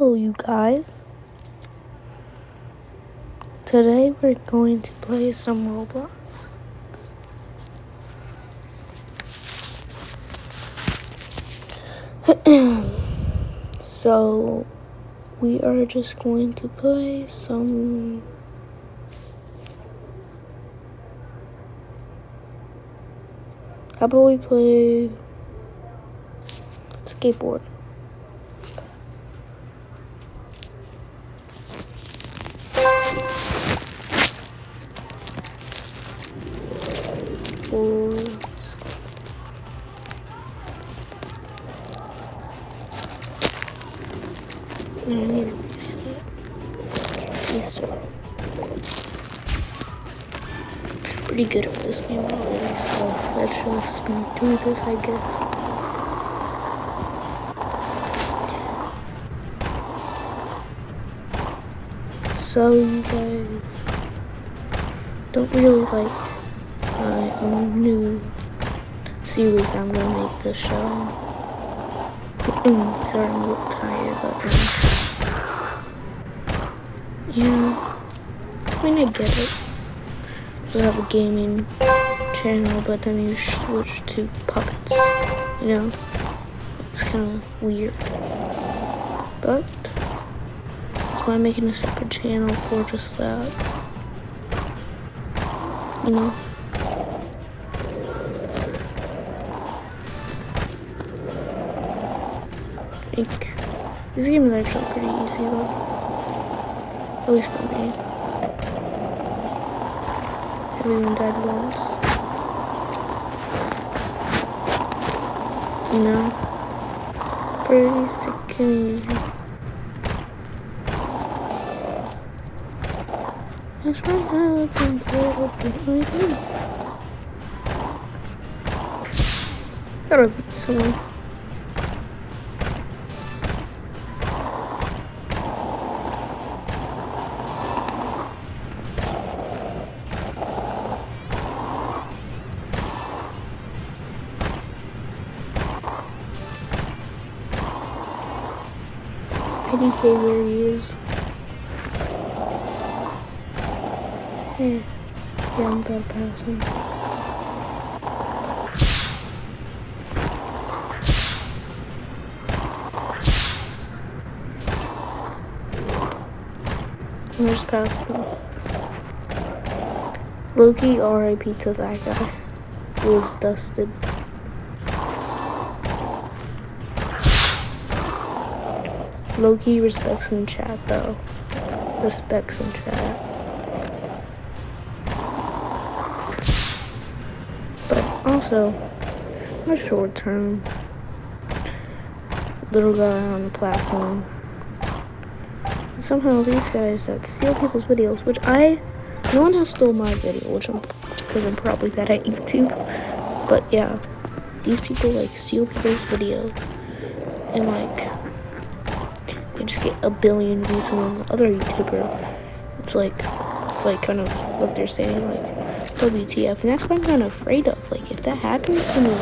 Hello, you guys. Today we're going to play some Roblox. So, we are just going to play some... How about we play skateboard? I need to reset. Pretty good at this game already, so let's just do this, I guess. So you guys don't really like my new series I'm gonna make this show. Sorry, I'm a little tired, but yeah, I mean, I get it. You have a gaming channel, but then you switch to puppets, you know? It's kind of weird. But that's why I'm making a separate channel for just that. You know? Like, this game is actually pretty easy though. At least for me. Everyone died once. You know? Pretty sticky and easy. That's right, I'm looking for it. Gotta beat someone. I didn't say where he is. Yeah, I'm about to pass him. I just passed him. Loki, R.I.P. to that guy. He was dusted. Loki respects in chat though. Respects in chat. But also, my short term little guy on the platform. Somehow these guys that steal people's videos, which no one has stole my video, because I'm probably bad at YouTube. But yeah, these people like steal people's video and like they just get a billion views on the other YouTuber. It's like kind of what they're saying, like WTF, and that's what I'm kind of afraid of. Like if that happens to me,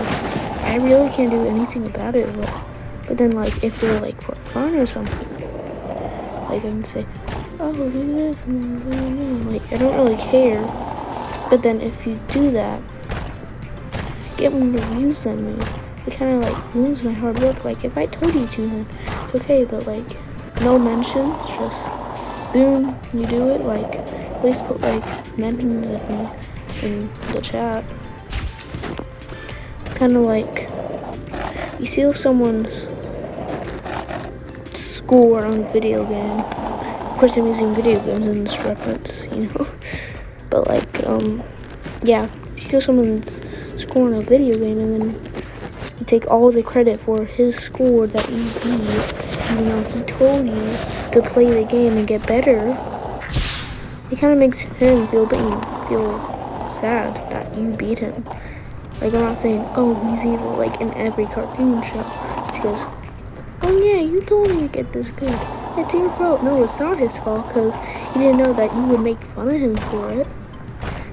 I really can't do anything about it. But then like if they're like for fun or something, like I can say, oh, do this, and like I don't really care. But then if you do that, get more views than me, it kind of like ruins my hard work. Like if I told you to, then it's okay. But like no mentions, just boom, you do it. Like at least put like mentions of me in the chat. Kind of like you steal someone's score on a video game. Of course, I'm using video games in this reference, you know. But like, yeah, you steal someone's score on a video game, and then you take all the credit for his score that you beat. You know, he told you to play the game and get better. It kind of makes him feel sad that you beat him. Like, I'm not saying, oh, he's evil, like in every cartoon show. Because, oh yeah, you told me to get this good. It's your fault. No, it's not his fault, because he didn't know that you would make fun of him for it.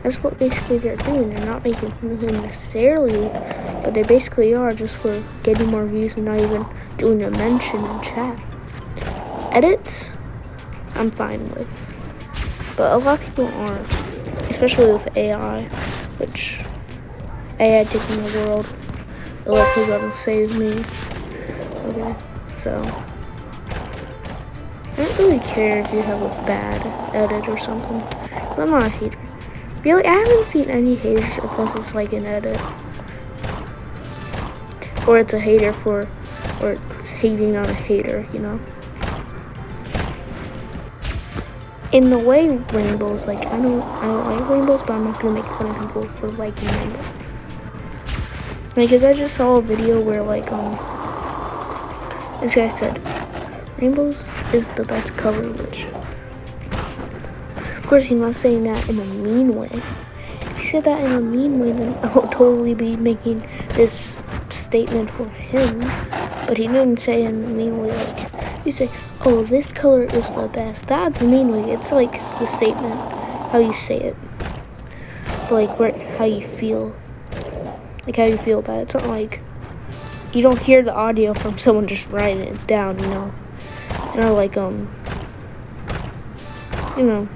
That's what basically they're doing. They're not making fun of him necessarily, but they basically are, just for getting more views and not even doing a mention in chat. edits, I'm fine with. But a lot of people aren't, especially with AI, which AI taking the world. Alexa gonna save me. Okay, so I don't really care if you have a bad edit or something, because I'm not a hater. Really, I haven't seen any haters unless it's like an edit. Or it's a hater or it's hating on a hater, you know? In the way rainbows, like, I don't like rainbows, but I'm not gonna make fun of people for liking rainbows. Because I just saw a video where, like, this guy said, rainbows is the best color, which, of course, he's not saying that in a mean way. If he said that in a mean way, then I would totally be making this statement for him. But he didn't say it in a mean way, like, you say, oh, this color is the best. That's a mean way. It's like the statement, how you say it. But, like, how you feel. Like, how you feel about it. It's not like you don't hear the audio from someone just writing it down, you know. You know, like, you know,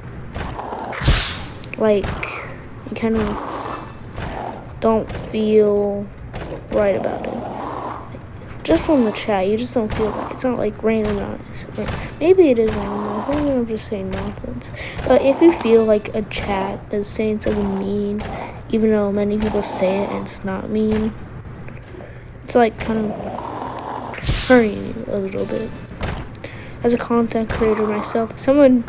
like, you kind of don't feel right about it. Like, just from the chat, you just don't feel right. It's not like random noise. Maybe it is random noise. Maybe I'm just saying nonsense. But if you feel like a chat is saying something mean, even though many people say it and it's not mean, it's like kind of hurting you a little bit. As a content creator myself, if someone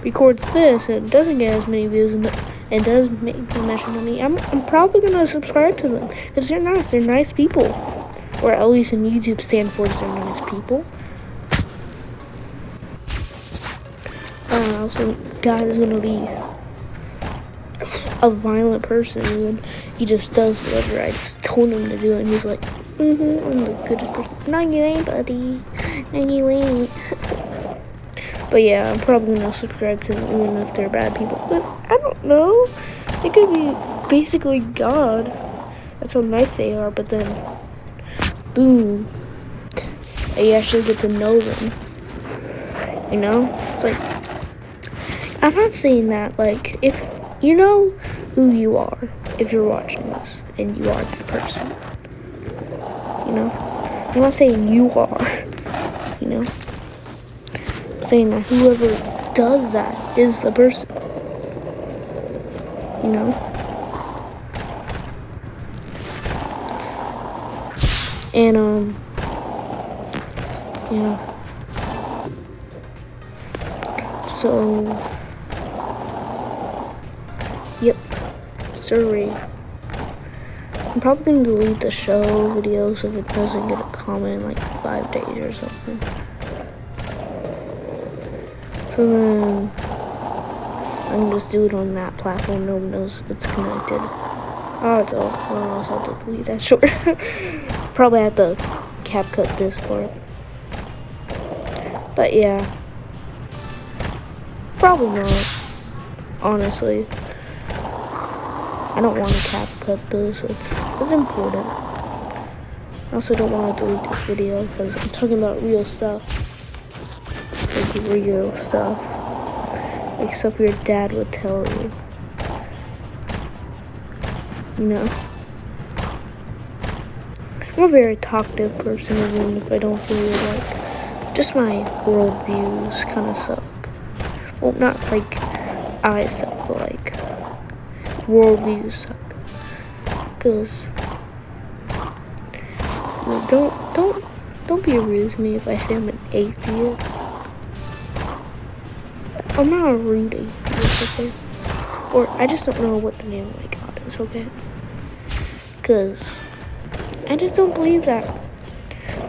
records this and doesn't get as many views and does make a mention to me, I'm probably gonna subscribe to them because they're nice. They're nice people, or at least in YouTube standards, they're nice people. Some guy is gonna be a violent person and he just does whatever I just told him to do, and he's like, I'm the goodest person. No, you ain't, buddy. No, you ain't. But yeah, I'm probably gonna subscribe to them even if they're bad people. But I don't know. They could be basically God. That's how nice they are. But then, boom, you actually get to know them. You know? It's like, I'm not saying that, like, if you know who you are, if you're watching this and you are that person, you know? I'm not saying you are, you know? I'm saying that whoever does that is the person, you know? And, yeah. So, yep, sorry. I'm probably going to delete the show videos if it doesn't get a comment in like 5 days or something. So then, I can just do it on that platform. No one knows it's connected. Oh, it's all. I'll have to delete that short. Probably have to CapCut this part. But yeah. Probably not. Honestly. I don't want to CapCut this. It's important. I also don't want to delete this video because I'm talking about real stuff. Like real stuff. Like stuff your dad would tell you. You know? I'm a very talkative person, even if I don't feel like. Just my worldviews kind of suck. Well, not like I suck, but like worldviews suck. Cause don't be rude to me if I say I'm an atheist. I'm not a rude atheist, okay? Or I just don't know what the name of my God is, okay? Cause I just don't believe that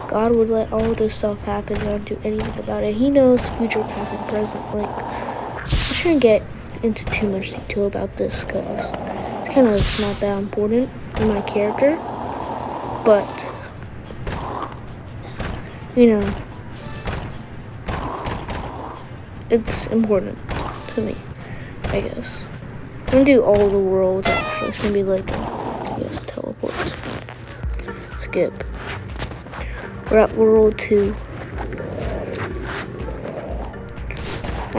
God would let all this stuff happen and not do anything about it. He knows future, past, and present. Like, I shouldn't get into too much detail about this because it's kind of not that important in my character. But, you know, it's important to me, I guess. I'm gonna do all the worlds, actually. It's gonna be like, yes, teleport. Skip. We're at World 2.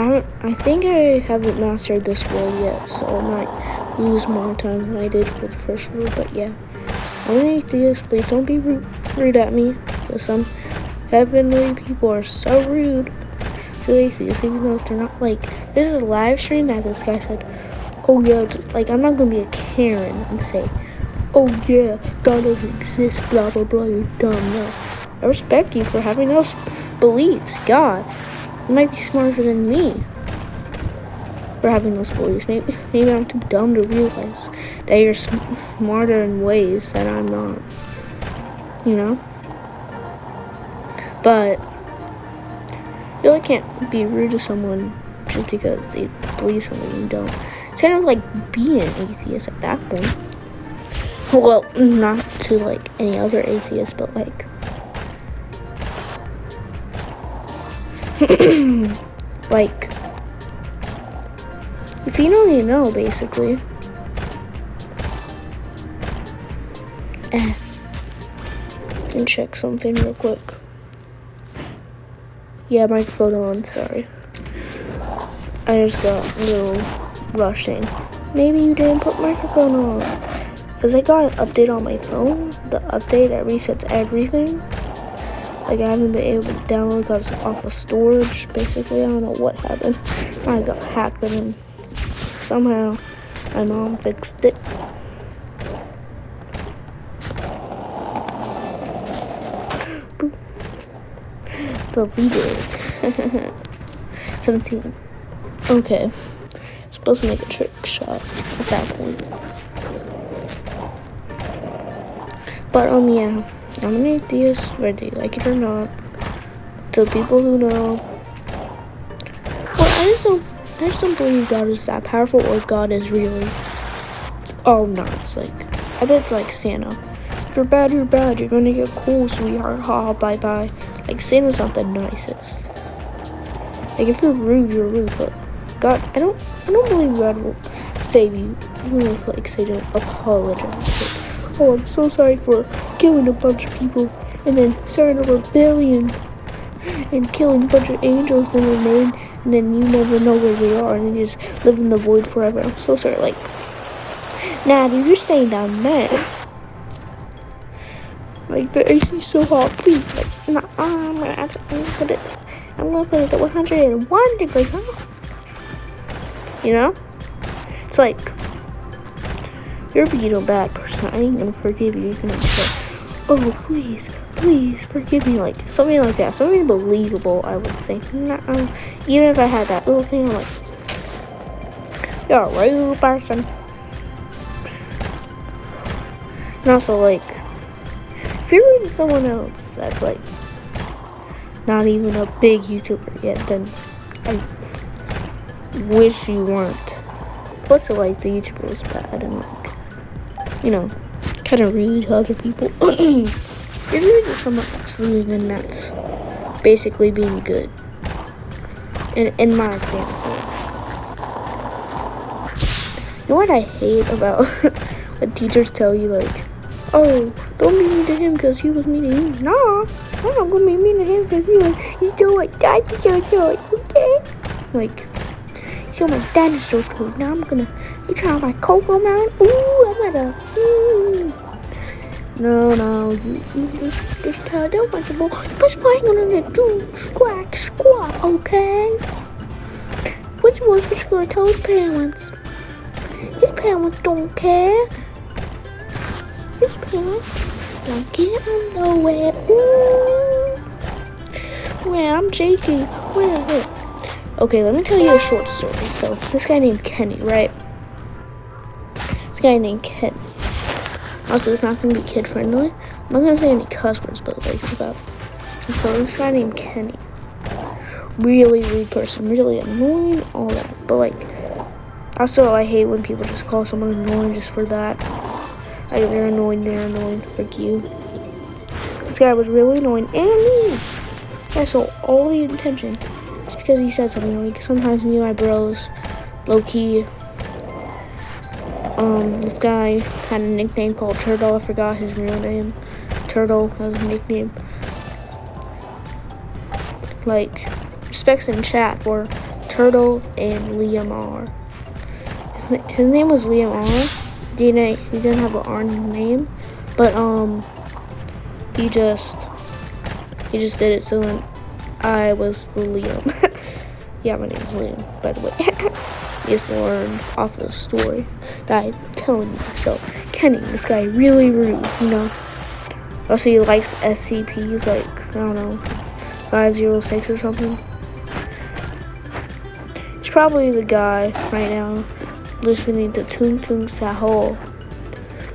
I think I haven't mastered this world yet, so I might lose more time than I did for the first world. But yeah, I'm an atheist. Please don't be rude at me, because some heavenly people are so rude to atheists, even though they're not like. This is a live stream that this guy said, "Oh yeah," like I'm not gonna be a Karen and say, "Oh yeah, God doesn't exist," blah blah blah. You're dumb. No, I respect you for having those beliefs. God. You might be smarter than me for having those beliefs. Maybe I'm too dumb to realize that you're smarter in ways that I'm not. You know? But you really can't be rude to someone just because they believe something you don't. It's kind of like being an atheist at that point. Well, not to like any other atheist, but like like, if you know, you know, basically. Can check something real quick. Yeah, microphone on, sorry. I just got a little rushing. Maybe you didn't put microphone on. Because I got an update on my phone. The update that resets everything. Like, I haven't been able to download because off of storage, basically. I don't know what happened. I got hacked, but then somehow my mom fixed it. Deleted. 17. Okay. Supposed to make a trick shot at that point. But, yeah. I'm an atheist, whether you like it or not. To people who know. Well, I just don't believe God is that powerful or God is really nuts. Like, I bet it's like Santa. If you're bad, you're bad. You're gonna get cool, sweetheart. Ha, bye bye. Like, Santa's not the nicest. Like, if you're rude, you're rude. But God, I don't believe God will save you, even if like say don't apologize. Like, oh, I'm so sorry for killing a bunch of people and then starting a rebellion and killing a bunch of angels in their name, and then you never know where they are and then you just live in the void forever. I'm so sorry. Like, nah, dude, you're saying down there. Like, the AC so hot, please. Like, nah, I'm gonna put it at 101 degrees, huh? You know? It's like, you're being a bad person. I ain't gonna forgive you even if you say, oh, please forgive me. Like, something like that. Something believable, I would say. Even if I had that little thing, I'm like, you're a rude person. And also, like, if you're reading someone else that's, like, not even a big YouTuber yet, then I wish you weren't. Plus, like, the YouTuber was bad and, like, you know, kind of rude to other people. If you're reading someone that's rude, then that's basically being good. In my standpoint. You know what I hate about when teachers tell you, like, oh, don't be mean to him because he was mean to you. No, I'm not going to be mean to him because he's doing what dinosaur toy, okay? Like, he's doing my dinosaur toy. Now I'm going to, you trying my Cocoa Mountain? Ooh, I'm going to, No, you just tell them what you're playing on the do squawk, okay? Which was going to tell his parents? His parents don't care. His parents don't get nowhere. Well, I'm JK. Okay, let me tell you a short story. So, this guy named Kenny, right? This guy named Kenny. Also, it's not going to be kid-friendly. I'm not going to say any cuss words, but, like, it's about... So, this guy named Kenny. Really rude person. Really annoying, all that. But, like... Also, I hate when people just call someone annoying just for that. Like, they're annoying, frick you. This guy was really annoying, and mean. I saw all the intention. Just because he said something. Like, sometimes me and my bros, low-key, this guy had a nickname called Turtle. I forgot his real name. Turtle has a nickname. Like, respects in chat for Turtle and Liam R. His name was Liam R. He didn't have an R name, but he just did it. So then I was the Liam. Yeah, my name is Liam, by the way. Just learned off of the story that I'm telling you. So Kenny, this guy really rude, you know. Also, he likes SCPs, like, I don't know, 506 or something. He's probably the guy right now listening to Tung Tung Sahol,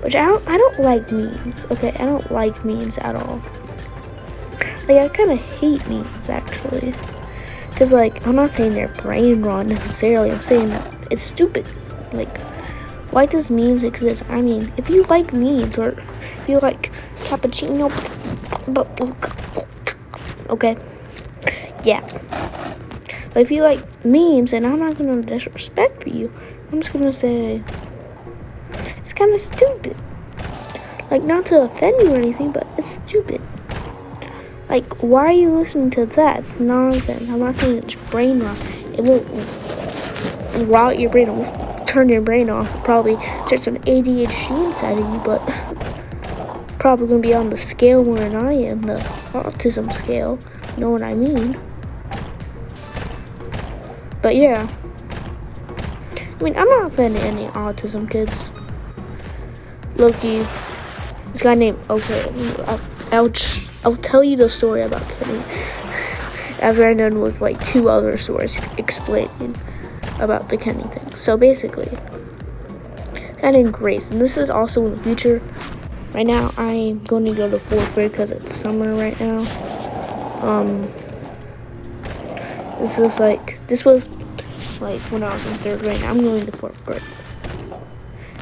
which I don't like memes. Okay, I don't like memes at all. Like, I kind of hate memes actually, because like I'm not saying they're brain rot necessarily. I'm saying that it's stupid. Like, why does memes exist? I mean, if you like memes or if you like cappuccino, okay, yeah. But if you like memes, and I'm not gonna disrespect you, I'm just gonna say it's kind of stupid. Like, not to offend you or anything, but it's stupid. Like, why are you listening to that? It's nonsense. I'm not saying it's brain rot. It won't rot your brain. It won't turn your brain off. Probably start some ADHD inside of you, but probably gonna be on the scale more than I am, the autism scale. You know what I mean? But yeah. I mean, I'm not offending any autism kids. Loki, this guy named, okay, I'll tell you the story about Kenny after I'm done with like 2 other stories explaining about the Kenny thing. So basically, a guy named Grace, and this is also in the future. Right now, I'm going to go to 4th grade because it's summer right now. This was like when I was in 3rd grade. I'm going to 4th grade.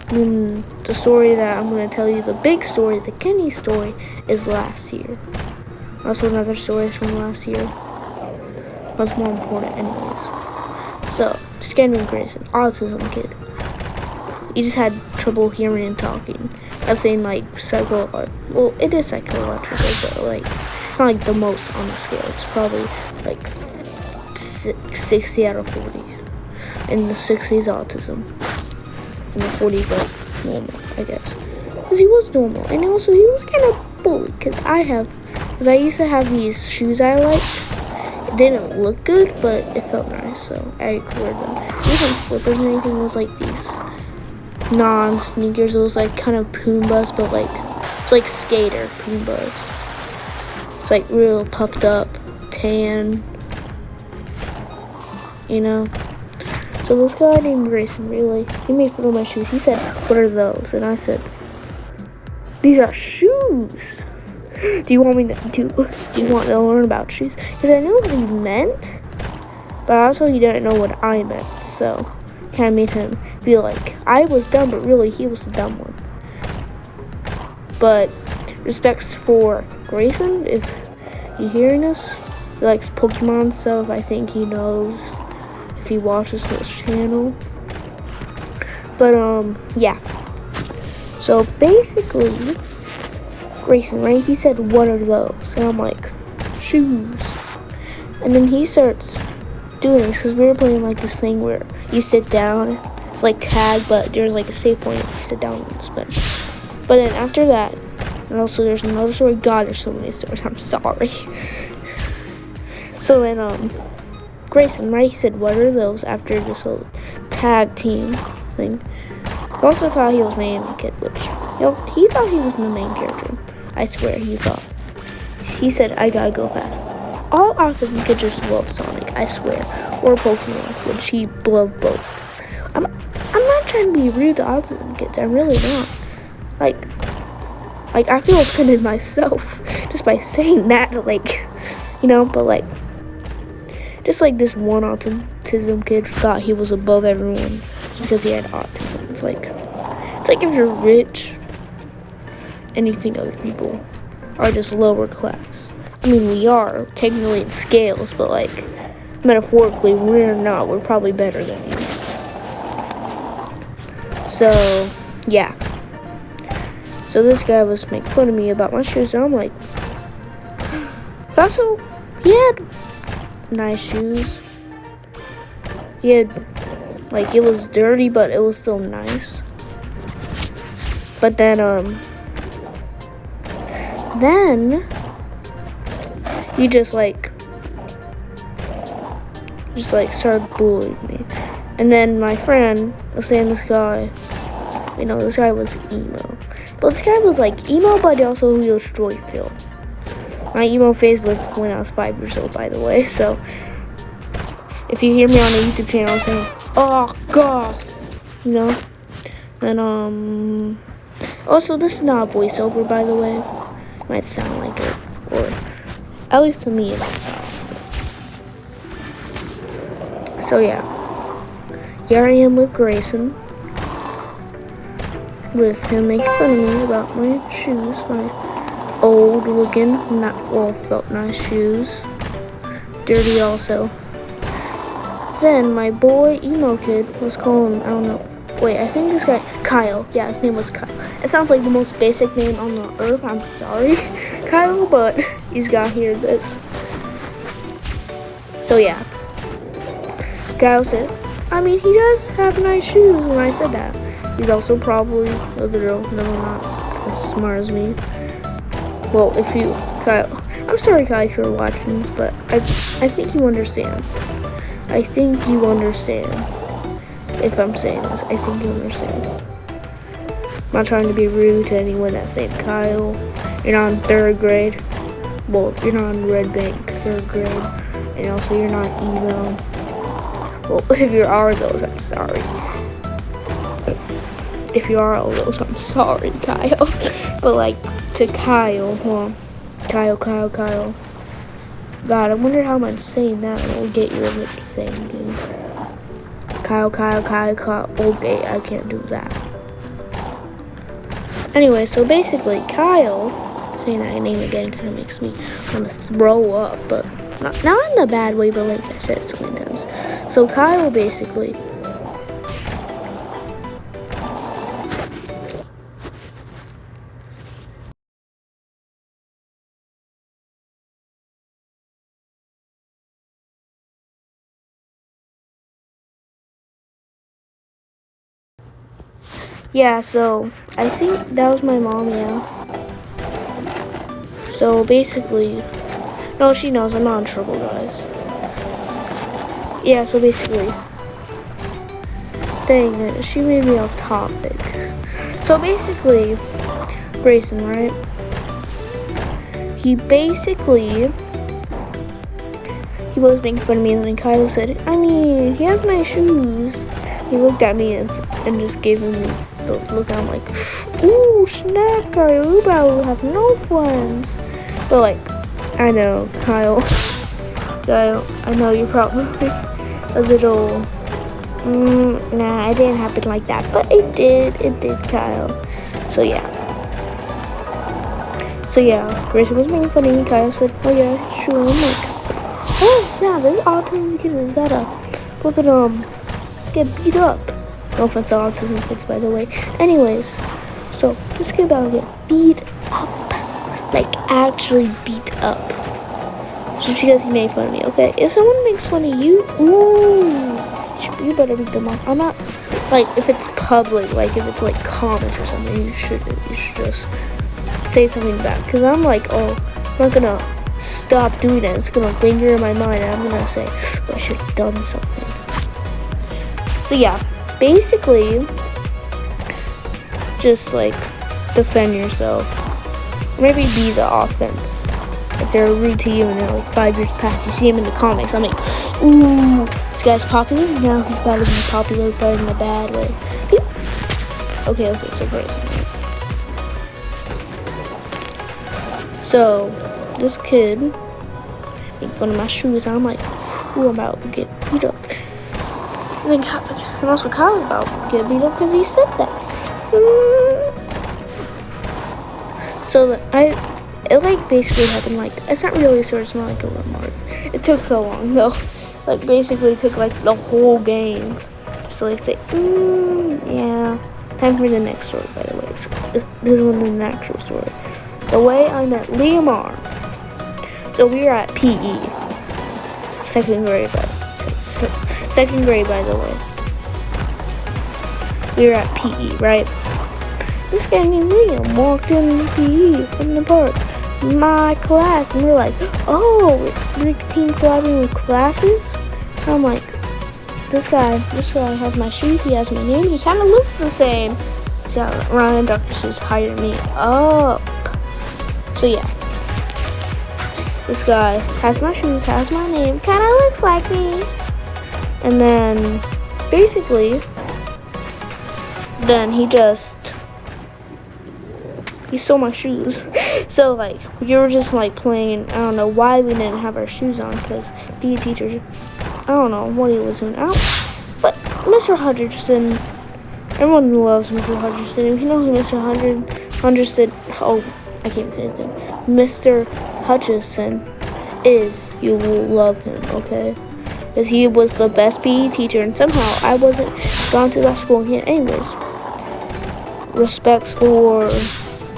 And then the story that I'm going to tell you, the big story, the Kenny story, is last year. Also, another story is from last year. But it's more important anyways. So, this guy named Grace, an autism kid. He just had trouble hearing and talking. Nothing like well, it is psychological, but like, it's not like the most on the scale. It's probably like 60 out of 40. And the 60 is autism. And the 40 is like normal, I guess. Because he was normal. And also, he was kind of bullied. Because I used to have these shoes I liked. It didn't look good, but it felt nice. So I wore them. Even slippers and anything. It was like these non-sneakers. It was like kind of Pumbas, but like, it's like skater Pumbas. It's like real puffed up, tan, you know. So this guy named Grayson, really, he made fun of my shoes. He said, "What are those?" And I said, "These are shoes. Do you want to learn about shoes?" Because I knew what he meant, but also he didn't know what I meant. So kind of made him feel like I was dumb, but really he was the dumb one. But respects for Grayson, if you're hearing this, he likes Pokemon stuff. I think he knows if he watches this channel. But yeah. So basically, Grayson, right? He said, "What are those?" And I'm like, "Shoes." And then he starts doing this because we were playing like this thing where you sit down. It's like tag, but there's like a save point if you sit down on this bench. But then after that, and also there's another story. God, there's so many stories. I'm sorry. So then Grayson, right? He said, "What are those?" After this whole tag team thing. I also thought he was the anime kid, which, he thought he was the main character. I swear, he thought. He said, "I gotta go fast." All autism kids just love Sonic, I swear. Or Pokemon, which he loved both. I'm not trying to be rude to autism kids. I'm really not. Like I feel offended myself just by saying that, like, but like, just like this one autism kid thought he was above everyone because he had autism. It's like if you're rich and you think other people are just lower class. I mean, we are technically in scales, but like metaphorically, we're not. We're probably better than you. So yeah. So this guy was making fun of me about my shoes, and I'm like, also, he had nice shoes. he had, like, it was dirty, but it was still nice. But then he just started bullying me. And then my friend was saying this guy, this guy was emo. But this guy was like emo, but also he was joy-filled. My emo phase was when I was 5 years old, by the way. So if you hear me on the YouTube channel saying, "Oh God," and also this is not a voiceover, by the way. It might sound like it, or at least to me it might sound. So yeah, here I am with Grayson, with him making fun of me about my shoes, my old looking, felt nice shoes, dirty also. Then my boy emo kid, let's call him, I don't know, wait, I think this guy, Kyle, yeah, his name was Kyle. It sounds like the most basic name on the earth, I'm sorry, Kyle, but he's got to hear this. So yeah, Kyle said, he does have nice shoes when I said that. He's also probably a little, not as smart as me. Well, Kyle, I'm sorry, Kyle, if you're watching this, but I think you understand. I think you understand. If I'm saying this, I think you understand. I'm not trying to be rude to anyone that's named Kyle. You're not in 3rd grade. Well, you're not in Red Bank 3rd grade. And also, you're not emo. Well, if you are those, I'm sorry. If you are all those, I'm sorry, Kyle. But like, to Kyle, Kyle. God, I wonder how much saying that will get your lips saying, dude. Kyle. Okay, I can't do that. Anyway, so basically, Kyle, saying that name again kind of makes me want to throw up, but not in a bad way, but like I said so many times. So Kyle basically, yeah, so I think that was my mom, yeah. So basically, no, she knows I'm not in trouble, guys. Yeah, so basically, dang it, she made me off topic. So basically, Grayson, right? He was making fun of me, and then Kyle said, he has nice shoes. He looked at me and just gave me the look. I'm like, ooh, snap, Kyle, you probably have no friends. But like, I know, Kyle, I know you're probably a little, nah, it didn't happen like that, but it did, Kyle. So yeah, Grayson was making fun of me. Kyle said, oh yeah, it's true. I'm like, oh snap, this autism kid is about to get beat up. No offense to autism kids, by the way. Anyways, so this kid about to get beat up, like actually beat up, just because he made fun of me. Okay, if someone makes fun of you, you better beat them up. I'm not like, if it's public, like if it's like comments or something, you should just say something back, because I'm like, I'm not gonna stop doing it. It's gonna linger in my mind, and I'm gonna say, I should have done something. So yeah, basically, just like defend yourself. Maybe be the offense. If they're rude to you and they're like 5 years past, you see him in the comics, I'm like, ooh, this guy's popular. Now he's about to be popular, but in a bad way. Okay, so great. So this kid made fun of my shoes, and I'm like, ooh, I'm about to get beat up. And also Kyle about to get beat up because he said that. So it like basically happened like, it's not really sort of like a remark. It took so long though. Like basically it took like the whole game. So like say, yeah. Time for the next story, by the way. This is one of the actual story. The way I met Leomar. So we were at PE, 2nd grade, but Second grade, by the way. We were at PE, right? This guy named Liam walked in PE from the park. My class, and we're like, oh, we're team collabing with classes. And I'm like, this guy has my shoes. He has my name. He kind of looks the same. So Ryan and Dr. Seuss hired me up. So yeah, this guy has my shoes, has my name, kind of looks like me. And then basically, then he stole my shoes. So like we were just like playing. I don't know why we didn't have our shoes on, because PE teacher, I don't know what he was doing. But Mr. Hutcherson, everyone loves Mr. Hutcherson. If you know who Mr. Hutcherson, oh, I can't say anything. Mr. Hutcherson is, you will love him, okay? Because he was the best PE teacher, and somehow I wasn't gone to that school again. Anyways, respects for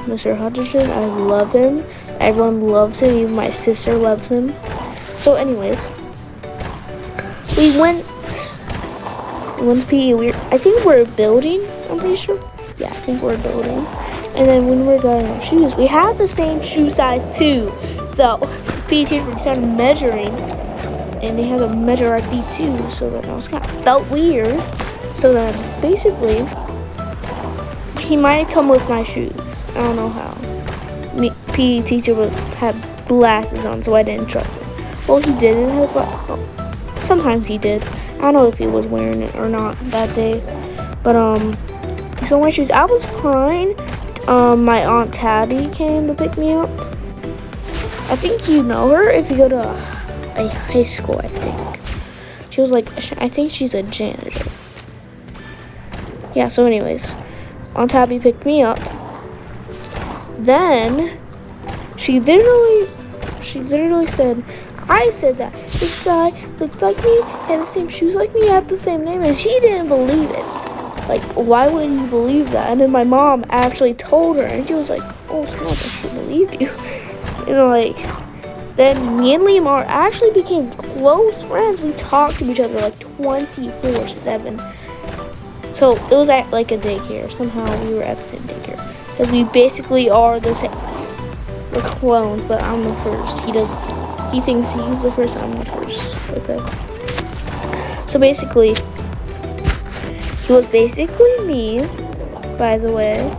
Mr. Hutcherson. I love him. Everyone loves him. Even my sister loves him. So anyways, we went to PE. I think we're building. I'm pretty sure. Yeah, I think we're building. And then when we're getting our shoes, we have the same shoe size too. So PE teachers were kind of measuring, and they had to measure our feet too. So that was kind of felt weird. So then basically, he might have come with my shoes. I don't know how. PE teacher had glasses on, so I didn't trust him. Well, he didn't have glasses. Sometimes he did. I don't know if he was wearing it or not that day. But he stole my shoes. I was crying. My Aunt Tabby came to pick me up. I think you know her if you go to a high school, I think. She was like, I think she's a janitor. Yeah, so anyways, Aunt Tabby picked me up. Then she literally said, I said that this guy looked like me, had the same shoes like me, had the same name, and she didn't believe it. Like, why would you believe that? And then my mom actually told her, and she was like, oh snap, she believed you. You know, like, then me and Liam actually became close friends. We talked to each other like 24/7. So it was at like a daycare. Somehow we were at the same daycare. Because we basically are the same. We're clones, but I'm the first. He thinks he's the first, I'm the first. Okay. So basically, he was basically me, by the way.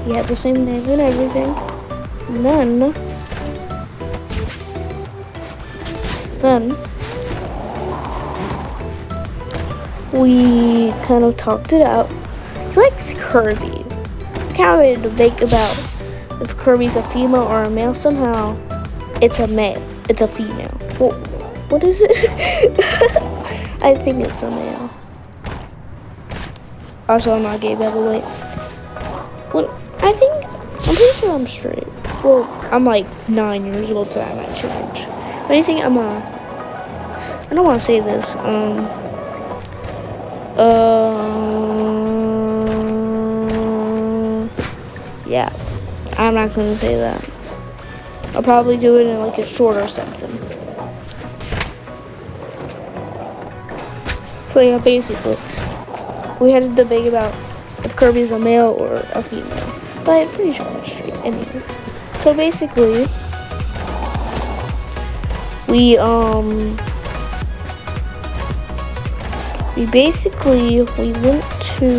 He had the same name and everything. And then we kind of talked it out. He likes Kirby. We kind of made a debate about if Kirby's a female or a male. Somehow, it's a male. It's a female. Well, what is it? I think it's a male. Also, I'm not gay, by the way. Well, I'm pretty sure I'm straight. Well, I'm like 9 years old, so I might change. But I think I don't want to say this. Yeah, I'm not going to say that. I'll probably do it in like a short or something. So yeah, basically, we had a debate about if Kirby's a male or a female. But I'm pretty sure I'm straight anyways. So basically, we went to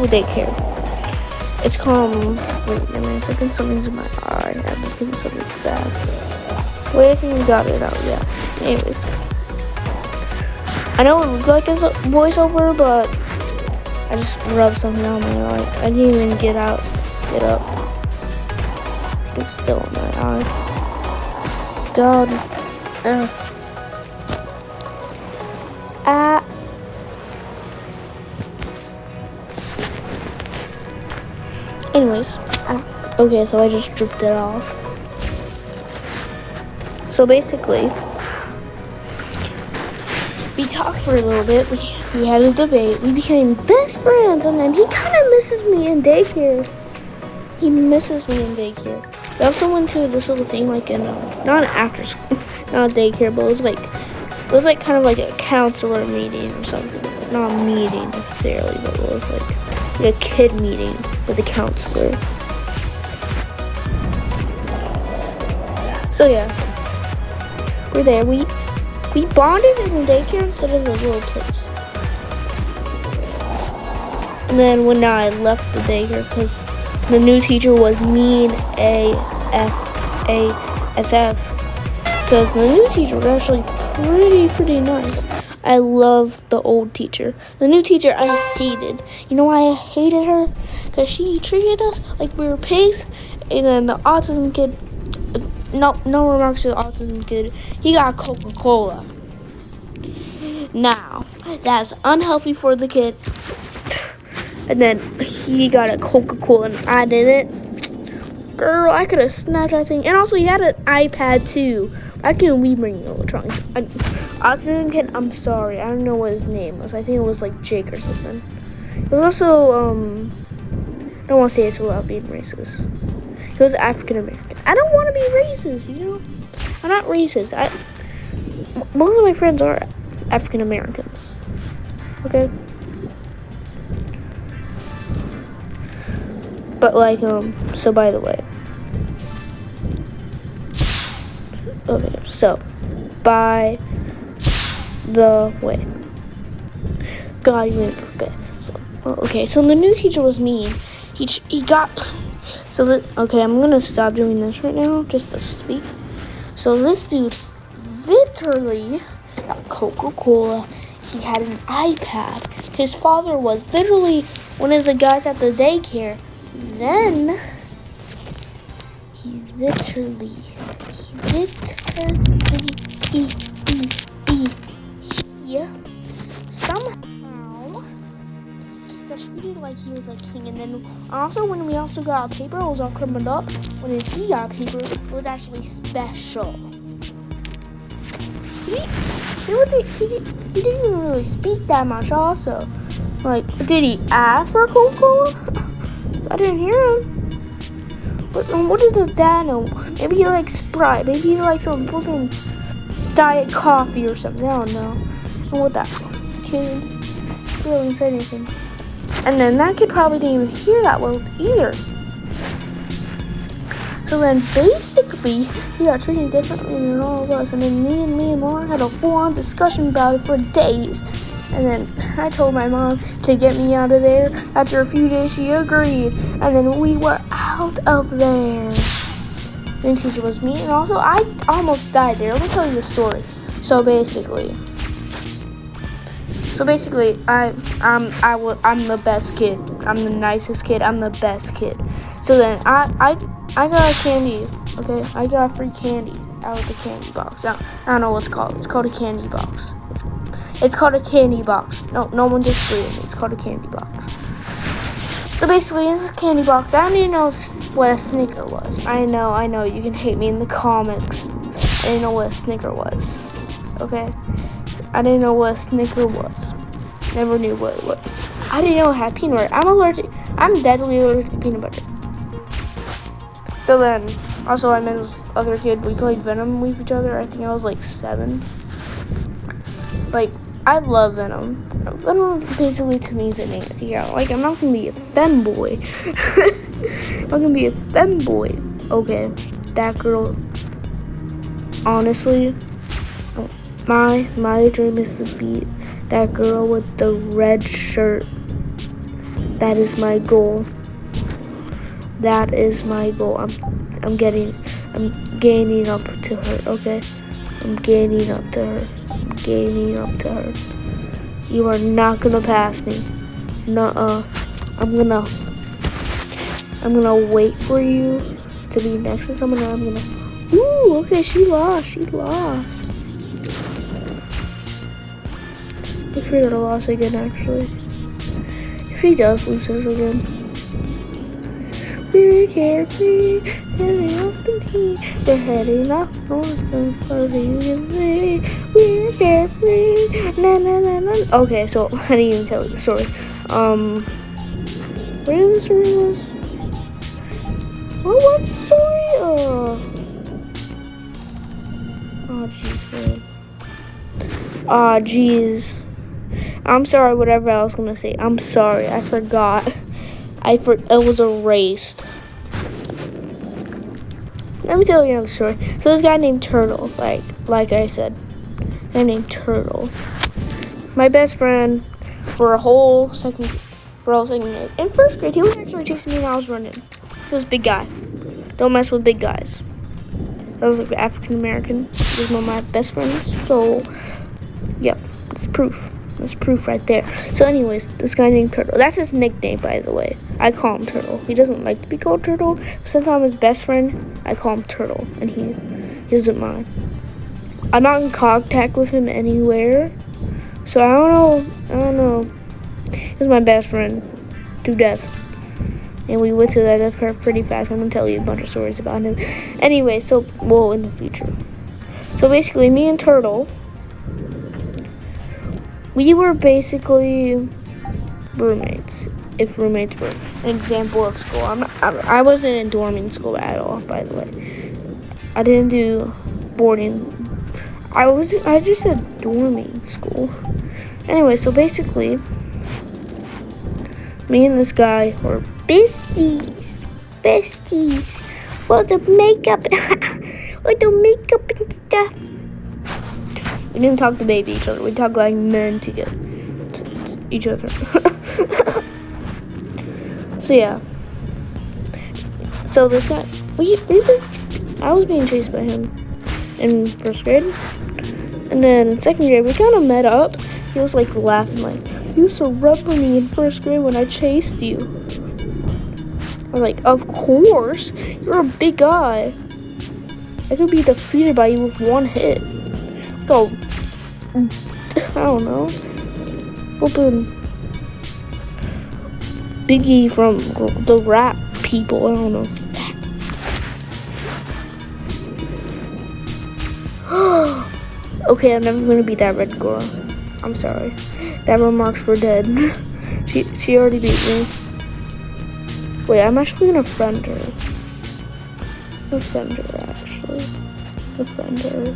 a daycare. It's called, wait a minute, I think something's in my eye. I have to think something's sad. Wait, I think we got it out, yeah. Anyways. I know it looked like a voiceover, but I just rubbed something on my eye. I didn't even get up. I think it's still in my eye. God. Anyways, okay, so I just dripped it off. So basically, we talked for a little bit. We had a debate. We became best friends, and then he kind of misses me in daycare. We also went to this little thing, like in not an after school, not a daycare, but it was like It was like kind of like a counselor meeting or something. Not a meeting necessarily, but it was like a kid meeting with a counselor. So yeah, we're there. We bonded in the daycare instead of the little place. And then when I left the daycare, because the new teacher was mean ASF. Because the new teacher was actually pretty nice. I love the old teacher. The new teacher I hated. You know why I hated her? Because she treated us like we were pigs. And then the autism kid, no remarks to the autism kid, he got Coca-Cola. Now, that's unhealthy for the kid. And then he got a Coca-Cola and I didn't. Girl, I could have snatched that thing. And also, he had an iPad too. I couldn't be bringing electronics. Autism kid, I'm sorry. I don't know what his name was. I think it was like Jake or something. It was also, I don't want to say it so loud being racist. He was African American. I don't want to be racist, you know? I'm not racist. Most of my friends are African Americans. Okay? But like, so by the way. Okay, so, by the way. God, you didn't forget. So, okay, so the new teacher was mean. He got, okay, I'm gonna stop doing this right now, just to speak. So this dude literally got Coca-Cola. He had an iPad. His father was literally one of the guys at the daycare. Then he literally somehow got treated like he was like king. And then also when we also got a paper, it was all crumbled up. When he got a paper, it was actually special. He didn't even really speak that much also. Like, did he ask for Coca-Cola? I didn't hear him. But what does the dad know? Maybe he likes Sprite. Maybe he likes some fucking diet coffee or something. I don't know. And what that kid really didn't say anything. And then that kid probably didn't even hear that well either. So then basically he got treated differently than all of us. And then me and Mom had a full-on discussion about it for days. And then I told my mom to get me out of there. After a few days, she agreed. And then we were out of there. The teacher was me. And also, I almost died there. Let me tell you the story. So basically, I'm the best kid. I'm the nicest kid. I'm the best kid. So then I got a candy. Okay, I got free candy out of the candy box. I don't know what it's called. It's called a candy box. It's called a candy box. No one disagreed with me. It's called a candy box. So basically, in this candy box, I didn't know what a Snicker was. I know. You can hate me in the comics. I didn't know what a Snicker was. Okay? I didn't know what a Snicker was. Never knew what it was. I didn't know it had peanut butter. I'm deadly allergic to peanut butter. So then, also I met this other kid. We played Venom with each other. I think I was like 7. Like, I love Venom. Venom basically to me is an anti-hero. Like, I'm not gonna be a femboy. I'm gonna be a femboy. Okay, that girl. Honestly, my dream is to be that girl with the red shirt. That is my goal. That is my goal. I'm gaining up to her. Okay, I'm gaining up to her. You are not gonna pass me. Nuh-uh. I'm gonna wait for you to be next to someone. And I'm gonna. Ooh, okay, she lost. If she gonna lose again, actually. If she does lose this again. We're carefree, and they often keep. We're heading up north, as far as you can see. We're carefree, na na na na. Okay, so I didn't even tell you the story. Where the story was? What was the story? Oh jeez, man. Ah, jeez. I'm sorry, whatever I was gonna say. I'm sorry, I forgot. It was erased. Let me tell you another story. So this guy named Turtle, like I said, guy named Turtle. My best friend for a whole second grade. In first grade, he was actually chasing me when I was running. He was a big guy. Don't mess with big guys. I was like African American. He was one of my best friends. So, yep, that's proof. That's proof right there. So anyways, this guy named Turtle. That's his nickname, by the way. I call him Turtle. He doesn't like to be called Turtle. Since I'm his best friend, I call him Turtle. And he doesn't mind. I'm not in contact with him anywhere. So I don't know. He's my best friend to death. And we went to that death path pretty fast. I'm going to tell you a bunch of stories about him. Anyway, so, well, in the future. So basically, me and Turtle, we were basically roommates, if roommates were an example of school. I wasn't in dorming school at all, by the way. I didn't do boarding. I just said dorming school. Anyway, so basically, me and this guy were besties for the makeup, for the makeup and stuff. We didn't talk to baby each other. We talked like men to each other. So yeah. So this guy, I was being chased by him in first grade, and then in second grade we kind of met up. He was like laughing, like, "You used to run for me in first grade when I chased you." I'm like, "Of course, you're a big guy. I could be defeated by you with one hit." Go, I don't know, open Biggie from the rap people. I don't know. Okay, I'm never gonna beat that red girl. I'm sorry. That remarks were dead. She already beat me. Wait, I'm actually gonna friend her. Friend her.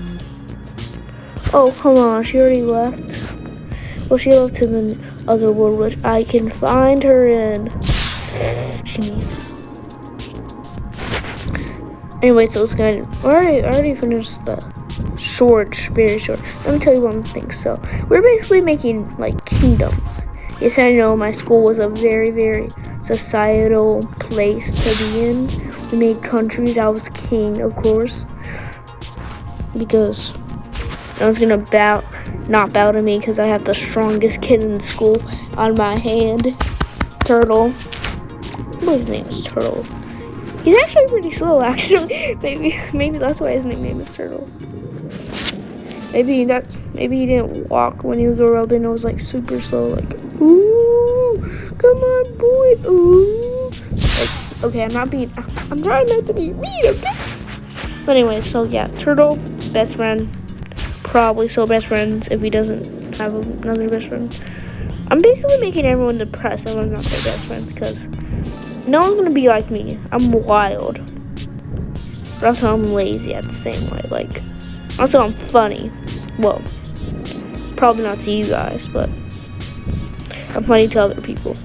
Oh, come on, she already left. Well, she left to the other world, which I can find her in. Jeez. Anyway, so it's gonna. I already finished the very short. Let me tell you one thing. So we're basically making like kingdoms. Yes, I know my school was a very, very societal place to be in. We made countries. I was king, of course, because I was gonna not bow to me because I have the strongest kid in school on my hand. Turtle. His name is Turtle. He's actually pretty slow, actually. Maybe that's why his nickname is Turtle. Maybe he didn't walk when he grew up and it was like super slow, like, "Ooh, come on, boy, ooh." Like, okay, I'm trying not to be mean, okay? But anyway, so yeah, Turtle, best friend, probably still best friends if he doesn't have another best friend. I'm basically making everyone depressed. Everyone's not their best friends because no one's gonna be like me. I'm wild, but also I'm lazy at the same way. Like, also I'm funny. Well, probably not to you guys, but I'm funny to other people.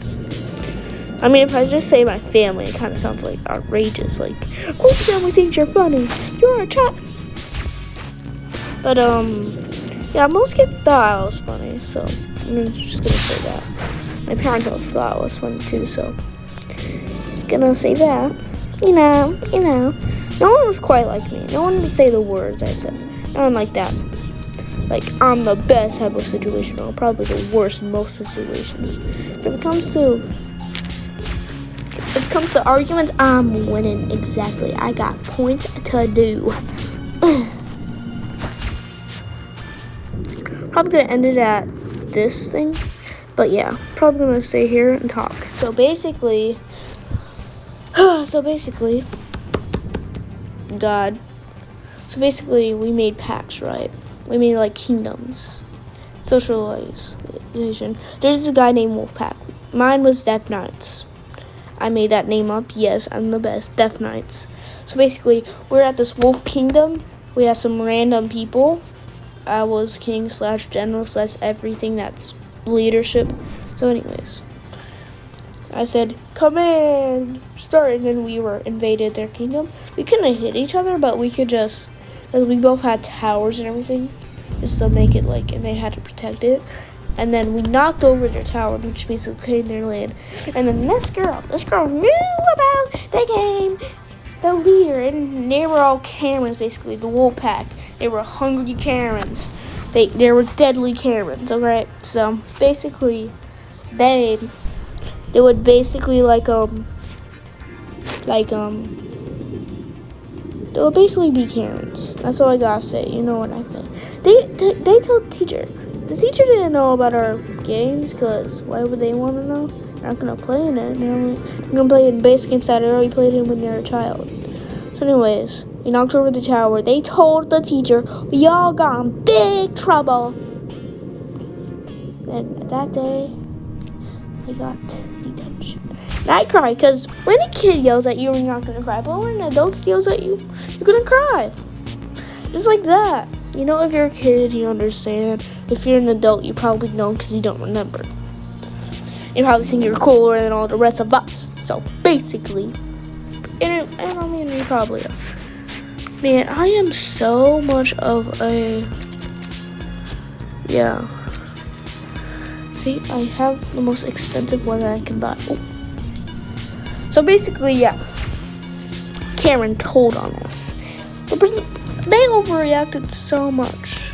I mean, if I just say my family, it kind of sounds like outrageous. Like, whose family thinks you're funny? You're a child. But yeah, most kids thought I was funny, so I'm just gonna say that. My parents also thought I was funny too, so gonna say that. You know. No one was quite like me. No one would say the words I said. No one like that. Like, I'm the best type of situation, or probably the worst in most situations. If it comes to arguments, I'm winning exactly. I got points to do. Probably gonna end it at this thing, but yeah, probably gonna stay here and talk. So basically, God. So basically, we made packs, right? We made like kingdoms, socialization. There's this guy named Wolfpack. Mine was Death Knights. I made that name up. Yes, I'm the best. Death Knights. So basically, we're at this wolf kingdom. We have some random people. I was king slash general slash everything that's leadership. So anyways, I said, come in, start, and then we were invaded their kingdom. We couldn't hit each other, but we could just, because we both had towers and everything, just to make it like, and they had to protect it. And then we knocked over their tower, which basically claimed their land. And then this girl knew about the game, the leader, and they were all Karens, basically, the wolf pack. They were hungry Karens. They were deadly Karens, alright? So, basically, they would basically, they would basically be Karens. That's all I gotta say, you know what I mean. They told the teacher. The teacher didn't know about our games, because why would they want to know? They're not going to play in it. They're going to play in basic inside. They already played it when they were a child. So anyways, we knocked over the tower. They told the teacher we all got in big trouble. And that day, I got detention. And I cried, because when a kid yells at you, you're not going to cry. But when an adult yells at you, you're going to cry. Just like that. You know, if you're a kid, you understand. If you're an adult, you probably don't, because you don't remember. You probably think you're cooler than all the rest of us. So, basically, and I mean, you probably are. Man, I am so much of a, yeah. See, I have the most expensive one that I can buy. Oh. So, basically, yeah. Karen told on us. They overreacted so much.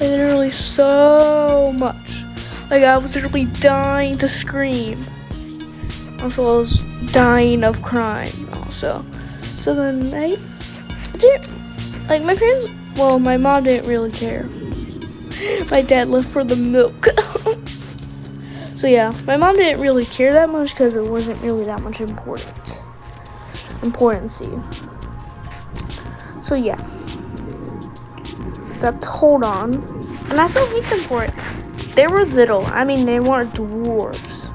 Literally so much. Like, I was literally dying to scream. Also, I was dying of crying also. So then my parents, well, my mom didn't really care. My dad left for the milk. So yeah, my mom didn't really care that much because it wasn't really that much importancy. So yeah. Got told on, and I still hate them for it. They were little. I mean, they weren't dwarves.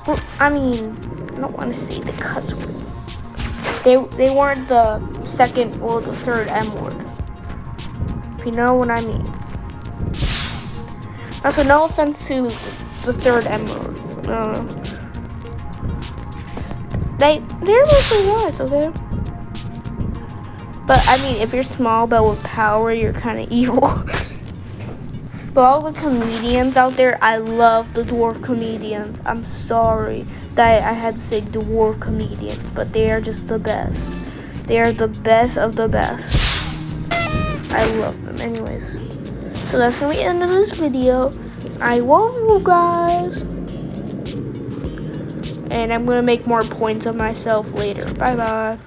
Well, I mean, I don't want to say the cuss word. They weren't the second or the third M word. If you know what I mean. Also, no offense to the third M word. They're mostly nice, okay? But, I mean, if you're small but with power, you're kind of evil. But all the comedians out there, I love the dwarf comedians. I'm sorry that I had to say dwarf comedians, but they are just the best. They are the best of the best. I love them. Anyways, so that's going to be the end of this video. I love you guys. And I'm going to make more points of myself later. Bye-bye.